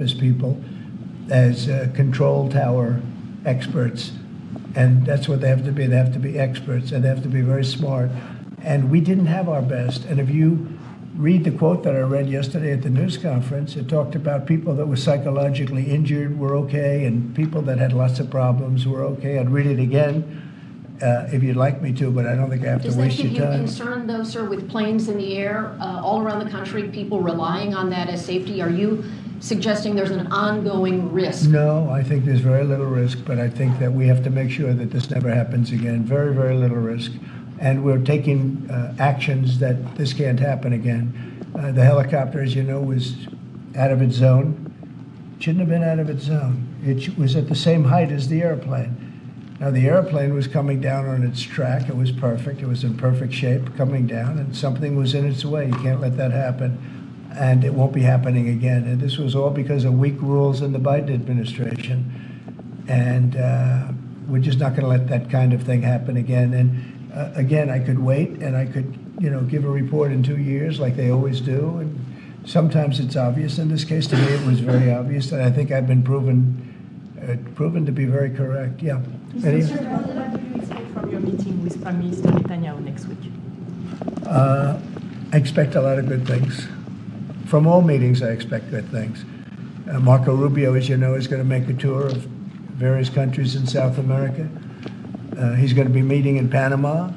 as people, as control tower experts. And that's what they have to be. They have to be experts, and they have to be very smart. And we didn't have our best. And if you read the quote that I read yesterday at the news conference, it talked about people that were psychologically injured were okay, and people that had lots of problems were okay. I'd read it again if you'd like me to, but I don't think I have to waste your time. Does that give you concern, though, sir, with planes in the air all around the country, people relying on that as safety? Are you suggesting there's an ongoing risk? No, I think there's very little risk, but I think that we have to make sure that this never happens again. Very, very little risk. And we're taking actions that this can't happen again. The helicopter, as you know, was out of its zone. It shouldn't have been out of its zone. It was at the same height as the airplane. Now, the airplane was coming down on its track. It was perfect. It was in perfect shape coming down, and something was in its way. You can't let that happen, and it won't be happening again. And this was all because of weak rules in the Biden administration. And we're just not going to let that kind of thing happen again. And again, I could wait, and I could, give a report in 2 years like they always do. And sometimes it's obvious. In this case, to me, it was very obvious, and I think I've been proven to be very correct. Yeah. Mr. President, what do you expect from your meeting with Prime Minister Netanyahu next week? I expect a lot of good things. From all meetings, I expect good things. Marco Rubio, as you know, is going to make a tour of various countries in South America. He's going to be meeting in Panama,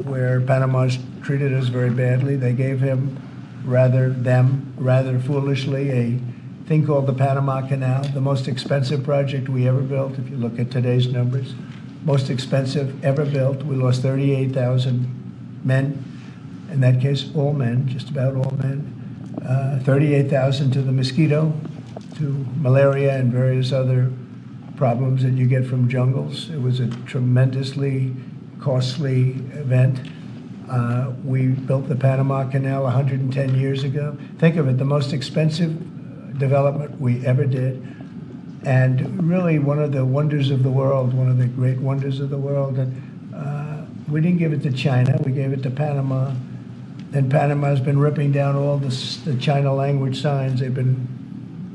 where Panama's treated us very badly. They gave him, rather foolishly, a thing called the Panama Canal, the most expensive project we ever built, if you look at today's numbers. Most expensive ever built. We lost 38,000 men. In that case, all men, just about all men. 38,000 to the mosquito, to malaria and various other problems that you get from jungles. It was a tremendously costly event. We built the Panama Canal 110 years ago. Think of it, the most expensive development we ever did, and really one of the wonders of the world, one of the great wonders of the world. And we didn't give it to China, we gave it to Panama. And Panama's been ripping down all the China language signs. They've been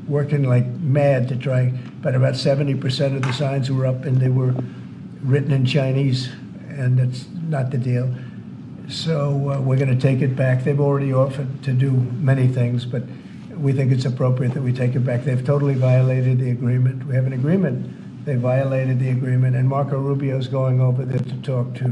working like mad to try, but about 70% of the signs were up and they were written in Chinese, and that's not the deal. So we're going to take it back. They've already offered to do many things, but we think it's appropriate that we take it back. They've totally violated the agreement. We have an agreement. They violated the agreement, and Marco Rubio's going over there to talk to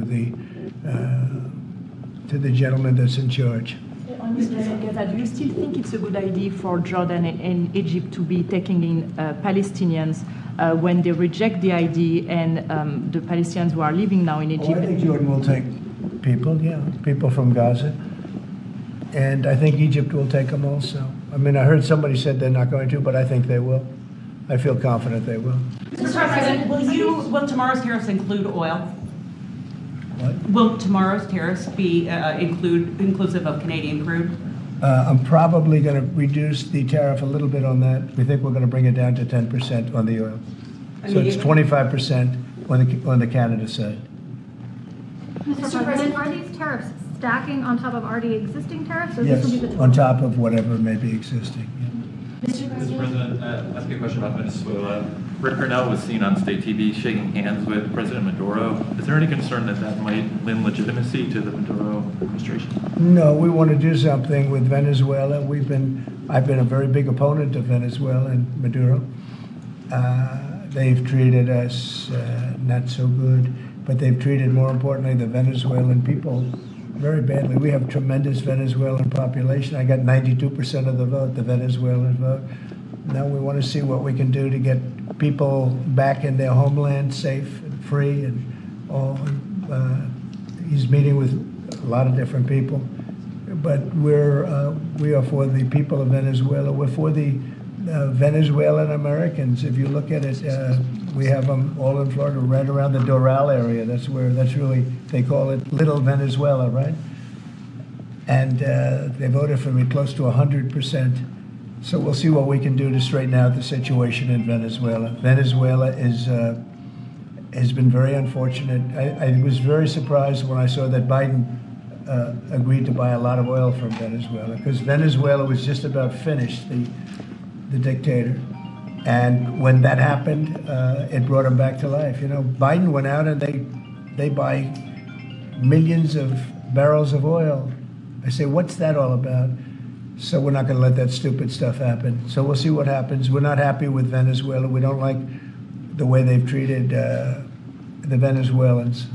the gentleman that's in charge. Do you still think it's a good idea for Jordan and Egypt to be taking in Palestinians when they reject the idea and the Palestinians who are living now in Egypt? I think Jordan will take people from Gaza. And I think Egypt will take them also. I mean, I heard somebody said they're not going to, but I think they will. I feel confident they will. Mr. President, will tomorrow's tariffs include oil? What? Will tomorrow's tariffs be inclusive of Canadian crude? I'm probably going to reduce the tariff a little bit on that. We think we're going to bring it down to 10% on the oil. So it's 25% on the Canada side. Mr. President, are these tariffs stacking on top of already existing tariffs? Or Yes, this will be the on top of whatever may be existing. Mr. President, ask you a question about Venezuela. Rick Cornell was seen on state TV shaking hands with President Maduro. Is there any concern that that might lend legitimacy to the Maduro administration? No, we want to do something with Venezuela. I've been a very big opponent of Venezuela and Maduro. They've treated us not so good, but they've treated, more importantly, the Venezuelan people very badly. We have tremendous Venezuelan population. I got 92% of the vote, the Venezuelan vote. Now we want to see what we can do to get people back in their homeland safe and free and all. He's meeting with a lot of different people, but we are for the people of Venezuela. We're for the Venezuelan Americans. If you look at it, we have them all in Florida, right around the Doral area. That's really, they call it Little Venezuela, right? And they voted for me close to 100%. So we'll see what we can do to straighten out the situation in Venezuela. Venezuela has been very unfortunate. I was very surprised when I saw that Biden agreed to buy a lot of oil from Venezuela, because Venezuela was just about finished, the dictator. And when that happened, it brought them back to life. You know, Biden went out and they buy millions of barrels of oil. I say, what's that all about? So we're not going to let that stupid stuff happen. So we'll see what happens. We're not happy with Venezuela. We don't like the way they've treated the Venezuelans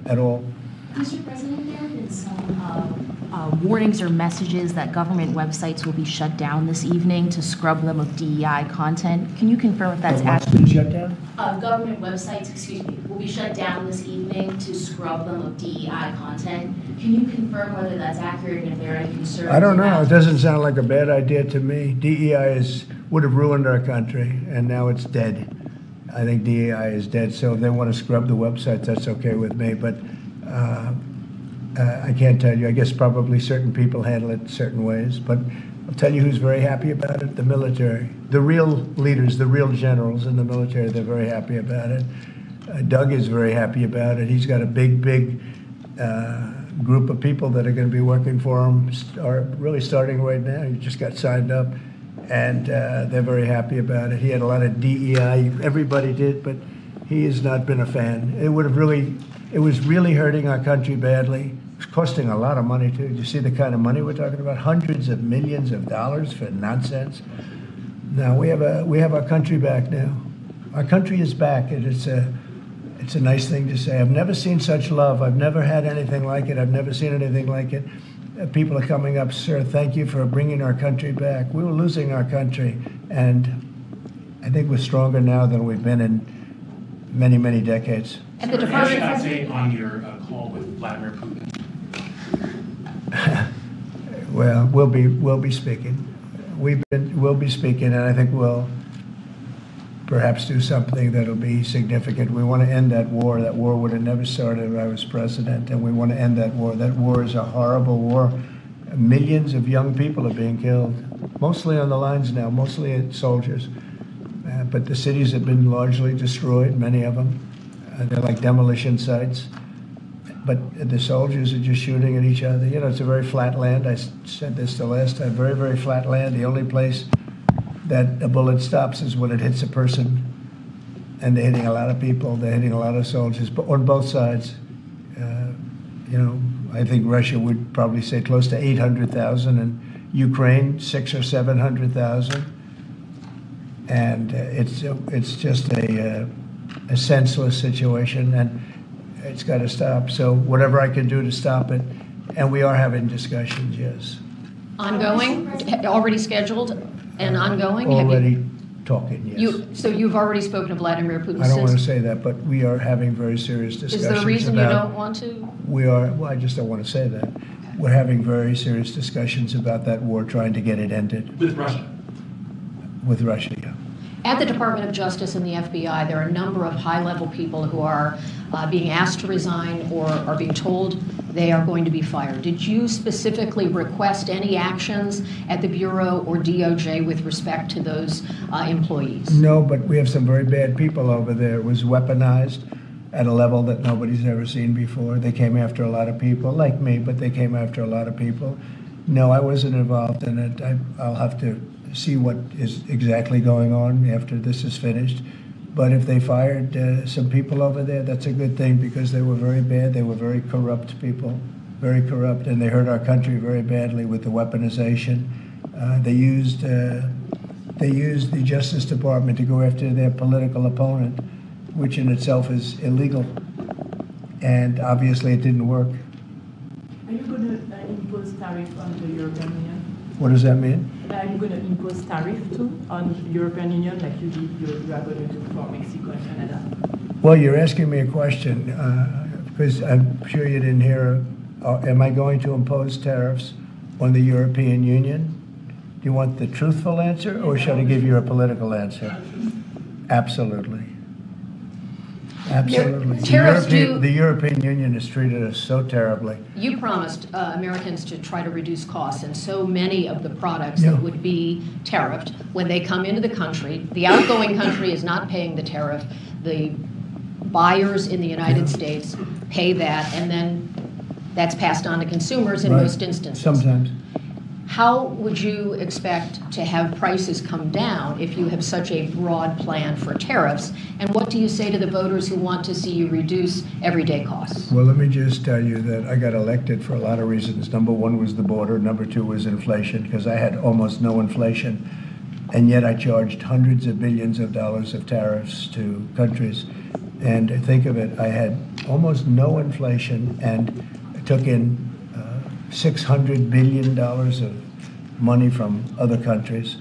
at all. Mr. President, there have been some warnings or messages that government websites will be shut down this evening to scrub them of DEI content. Can you confirm if that's What's accurate? been shut down? Government websites, excuse me, will be shut down this evening to scrub them of DEI content. Can you confirm whether that's accurate and if there are any concerns? I don't know. about- It doesn't sound like a bad idea to me. DEI would have ruined our country, and now it's dead. I think DEI is dead. So if they want to scrub the websites, that's okay with me. But I can't tell you. I guess probably certain people handle it certain ways. But I'll tell you who's very happy about it: the military. The real leaders, the real generals in the military, they're very happy about it. Doug is very happy about it. He's got a big group of people that are going to be working for him, are really starting right now. He just got signed up, and they're very happy about it. He had a lot of DEI. Everybody did, but he has not been a fan. It was really hurting our country badly. It's costing a lot of money too. Do you see the kind of money we're talking about? Hundreds of millions of dollars for nonsense. Now we have our country back now. Our country is back, and it's a nice thing to say. I've never seen such love. I've never had anything like it. I've never seen anything like it. People are coming up, sir, thank you for bringing our country back. We were losing our country, and I think we're stronger now than we've been in many, many decades. At the Any Department update on your call with Vladimir Putin? Well, we'll be speaking. We'll be speaking, and I think we'll perhaps do something that'll be significant. We want to end that war. That war would have never started if I was president, and we want to end that war. That war is a horrible war. Millions of young people are being killed, mostly on the lines now, mostly soldiers. But the cities have been largely destroyed, many of them. They're like demolition sites. But the soldiers are just shooting at each other. You know, it's a very flat land. I said this the last time, very, very flat land. The only place that a bullet stops is when it hits a person. And they're hitting a lot of people. They're hitting a lot of soldiers, but on both sides. You know, I think Russia would probably say close to 800,000, and Ukraine 600,000 or 700,000. And it's just a senseless situation, and it's got to stop. So whatever I can do to stop it, and we are having discussions, yes. ongoing, already scheduled and ongoing? Have you- Already talking, yes. So you've already spoken to Vladimir Putin I don't want to since? say that, but we are having very serious discussions Is there a reason you about- don't want to? Well, I just don't want to say that. We're having very serious discussions about that war, trying to get it ended With Russia? with Russia, yeah. At the Department of Justice and the FBI, there are a number of high-level people who are being asked to resign or are being told they are going to be fired. Did you specifically request any actions at the Bureau or DOJ with respect to those employees? No, but we have some very bad people over there. It was weaponized at a level that nobody's ever seen before. They came after a lot of people, like me, but they came after a lot of people. No, I wasn't involved in it. I'll have to see what is exactly going on after this is finished. But if they fired some people over there, that's a good thing, because they were very bad. They were very corrupt people, very corrupt, and they hurt our country very badly with the weaponization. They used the Justice Department to go after their political opponent, which in itself is illegal. And obviously it didn't work. Are you going to impose tariff on the European Union? What does that mean? Are you going to impose tariff too on European Union like you are going to do for Mexico and Canada? Well, you're asking me a question, because I'm sure you didn't hear. Am I going to impose tariffs on the European Union? Do you want the truthful answer, or should I give you a political answer? Absolutely. Absolutely. Tariffs The European Union has treated us so terribly. You promised Americans to try to reduce costs, and so many of the products Yeah. that would be tariffed, when they come into the country, the outgoing country is not paying the tariff. The buyers in the United States pay that, and then that's passed on to consumers in Right. most instances. Sometimes. How would you expect to have prices come down if you have such a broad plan for tariffs? And what do you say to the voters who want to see you reduce everyday costs? Well, let me just tell you that I got elected for a lot of reasons. Number one was the border. Number two was inflation, because I had almost no inflation. And yet I charged hundreds of billions of dollars of tariffs to countries. And think of it, I had almost no inflation and took in $600 billion of money from other countries.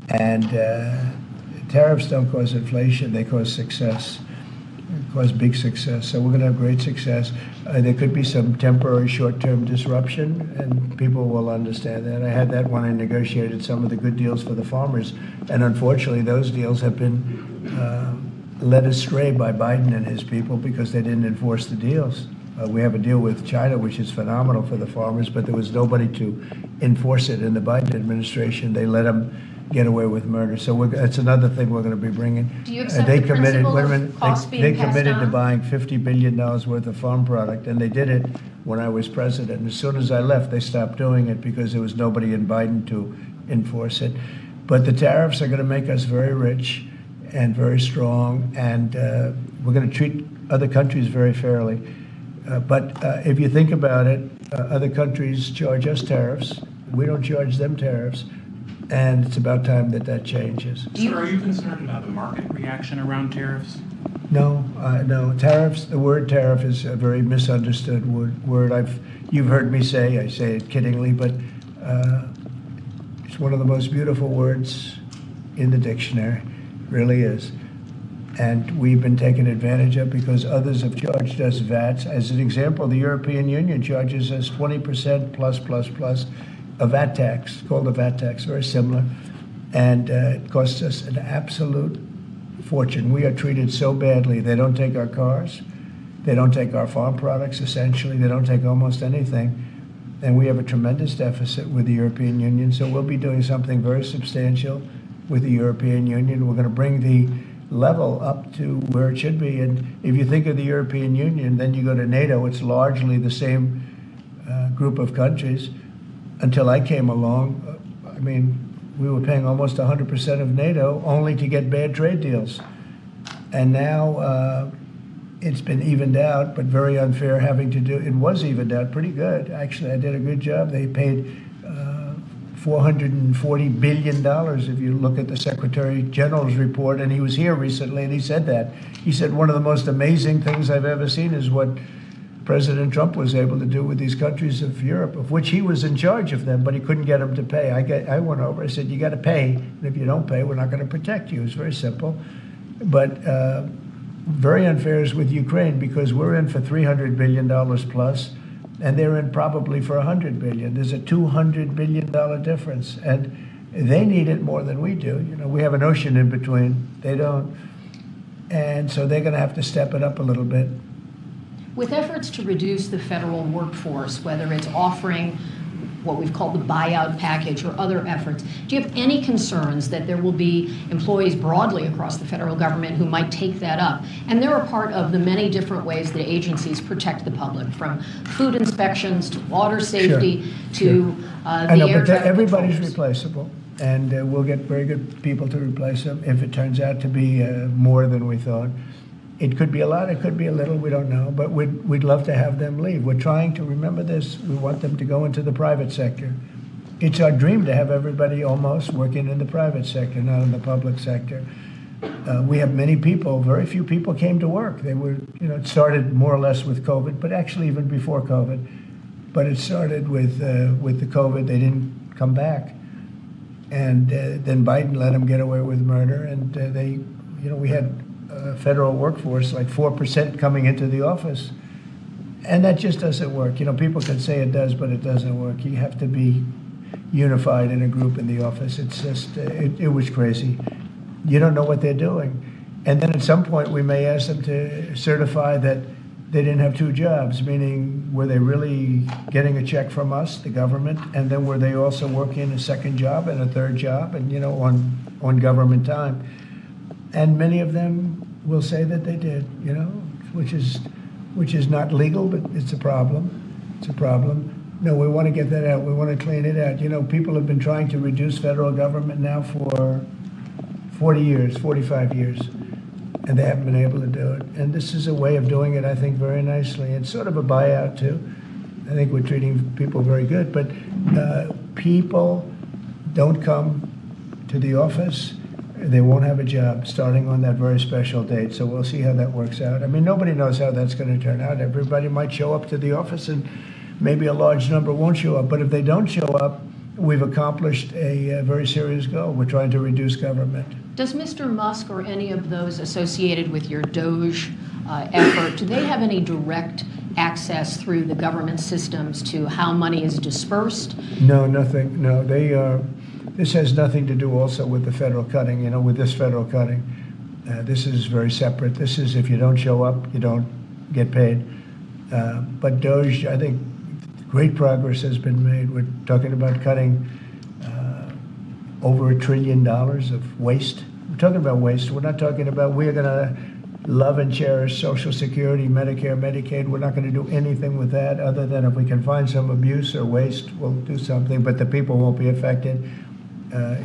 And tariffs don't cause inflation, they cause success, cause big success. So we're going to have great success. There could be some temporary short-term disruption, and people will understand that. I had that when I negotiated some of the good deals for the farmers. And unfortunately, those deals have been led astray by Biden and his people because they didn't enforce the deals. We have a deal with China, which is phenomenal for the farmers, but there was nobody to enforce it in the Biden administration. They let them get away with murder. So that's another thing we're going to be bringing. Do you accept the principle of costs being They passed committed to on? buying $50 billion worth of farm product, and they did it when I was president. And as soon as I left, they stopped doing it because there was nobody in Biden to enforce it. But the tariffs are going to make us very rich and very strong, and we're going to treat other countries very fairly. But if you think about it, other countries charge us tariffs. We don't charge them tariffs. And it's about time that that changes. Sir, are you concerned about the market reaction around tariffs? No, no. Tariffs, the word tariff is a very misunderstood word. You've heard me say, I say it kiddingly, but it's one of the most beautiful words in the dictionary. It really is. And we've been taken advantage of because others have charged us VATs. As an example, the European Union charges us 20% plus a VAT tax, called a VAT tax, very similar. And it costs us an absolute fortune. We are treated so badly. They don't take our cars. They don't take our farm products, essentially. They don't take almost anything. And we have a tremendous deficit with the European Union. So we'll be doing something very substantial with the European Union. We're going to bring the level up to where it should be. And if you think of the European Union, then you go to NATO, it's largely the same group of countries. Until I came along, I mean, we were paying almost 100% of NATO only to get bad trade deals. And now it's been evened out, but very unfair having to do, it was evened out pretty good. Actually, I did a good job. They paid $440 billion if you look at the Secretary General's report, and he was here recently and he said that. He said one of the most amazing things I've ever seen is what President Trump was able to do with these countries of Europe, of which he was in charge of them, but he couldn't get them to pay. I went over, I said, you got to pay, and if you don't pay, we're not going to protect you. It's very simple. But very unfair is with Ukraine because we're in for $300 billion plus, and they're in probably for $100 billion. There's a $200 billion difference, and they need it more than we do. You know, we have an ocean in between. They don't. And so they're going to have to step it up a little bit. With efforts to reduce the federal workforce, whether it's offering what we've called the buyout package or other efforts, do you have any concerns that there will be employees broadly across the federal government who might take that up? And they're a part of the many different ways that agencies protect the public, from food inspections to water safety to I know, the air but traffic everybody's controls. replaceable, and we'll get very good people to replace them if it turns out to be more than we thought. It could be a lot, it could be a little, we don't know, but we'd love to have them leave. We're trying to remember this. We want them to go into the private sector. It's our dream to have everybody almost working in the private sector, not in the public sector. We have many people, very few people came to work. They were, you know, it started more or less with COVID, but actually even before COVID. But it started with the COVID, they didn't come back. And then Biden let them get away with murder, and we had federal workforce, like 4% coming into the office. And that just doesn't work. You know, people can say it does, but it doesn't work. You have to be unified in a group in the office. It's just, it was crazy. You don't know what they're doing. And then at some point we may ask them to certify that they didn't have two jobs, meaning were they really getting a check from us, the government, and then were they also working a second job and a third job and, you know, on government time? And many of them will say that they did, you know, which is not legal, but it's a problem. It's a problem. No, we want to get that out. We want to clean it out. You know, people have been trying to reduce federal government now for 40 years, 45 years, and they haven't been able to do it. And this is a way of doing it, I think, very nicely. It's sort of a buyout, too. I think we're treating people very good, but people don't come to the office, they won't have a job starting on that very special date. So we'll see how that works out. I mean, nobody knows how that's going to turn out. Everybody might show up to the office and maybe a large number won't show up. But if they don't show up, we've accomplished a very serious goal. We're trying to reduce government. Does Mr. Musk or any of those associated with your Doge effort, do they have any direct access through the government systems to how money is dispersed? No, nothing. No, they are. This has nothing to do also with the federal cutting, you know, with this federal cutting. This is very separate. This is if you don't show up, you don't get paid. But Doge, I think great progress has been made. We're talking about cutting over $1 trillion of waste. We're talking about waste. We're not talking about we're going to love and cherish Social Security, Medicare, Medicaid. We're not going to do anything with that other than if we can find some abuse or waste, we'll do something, but the people won't be affected.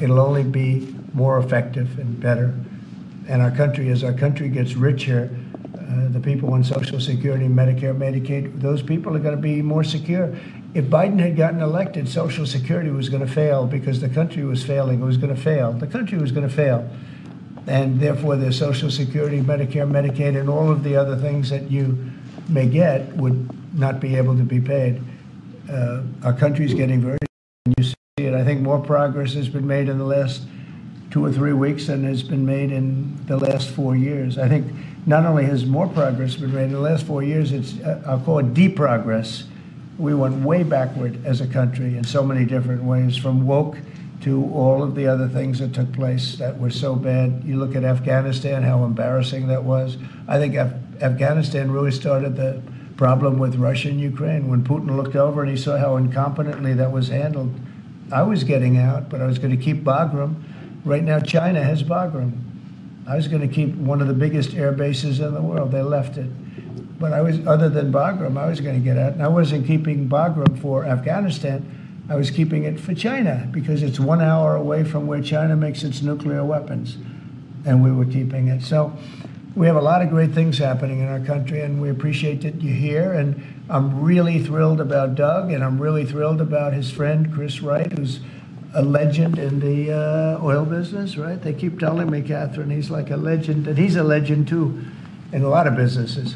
It'll only be more effective and better. And our country, as our country gets richer, the people on Social Security, Medicare, Medicaid, those people are going to be more secure. If Biden had gotten elected, Social Security was going to fail because the country was failing. It was going to fail. The country was going to fail. And therefore, the Social Security, Medicare, Medicaid, and all of the other things that you may get would not be able to be paid. Our country's getting very, and you see it. I think more progress has been made in the last 2 or 3 weeks than has been made in the last 4 years. I think not only has more progress been made in the last 4 years, it's, I'll call it deep progress. We went way backward as a country in so many different ways, from woke to all of the other things that took place that were so bad. You look at Afghanistan, how embarrassing that was. I think Afghanistan really started the problem with Russia and Ukraine. When Putin looked over and he saw how incompetently that was handled, I was getting out, but I was going to keep Bagram. Right now, China has Bagram. I was going to keep one of the biggest air bases in the world. They left it. But I was, other than Bagram, I was going to get out. And I wasn't keeping Bagram for Afghanistan. I was keeping it for China because it's 1 hour away from where China makes its nuclear weapons. And we were keeping it. So we have a lot of great things happening in our country, and we appreciate that you're here. And I'm really thrilled about Doug, and I'm really thrilled about his friend, Chris Wright, who's a legend in the oil business, right? They keep telling me, Catherine, he's like a legend, and he's a legend too in a lot of businesses.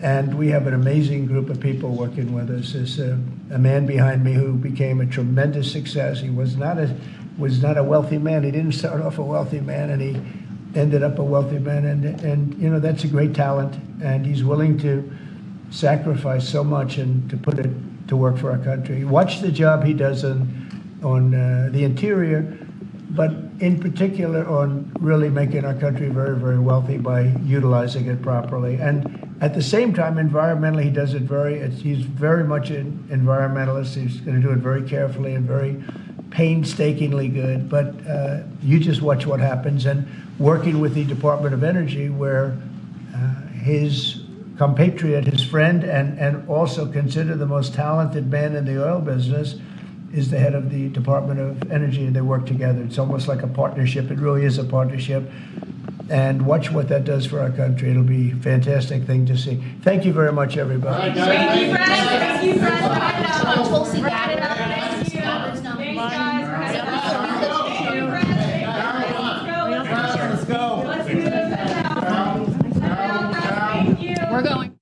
And we have an amazing group of people working with us. There's a man behind me who became a tremendous success. He was not a wealthy man. He didn't start off a wealthy man, and he ended up a wealthy man. And you know, that's a great talent, and he's willing to sacrifice so much and to put it to work for our country. Watch the job he does on the interior, but in particular on really making our country very, very wealthy by utilizing it properly. And at the same time, environmentally, he does it he's very much an environmentalist. He's going to do it very carefully and very painstakingly good. But you just watch what happens. And working with the Department of Energy, where his compatriot, his friend, and also considered the most talented man in the oil business, is the head of the Department of Energy, and they work together. It's almost like a partnership. It really is a partnership. And watch what that does for our country. It'll be a fantastic thing to see. Thank you very much, everybody. Thank you, Fred. Thank you, Fred. Tulsi got it. Let's go. We're going.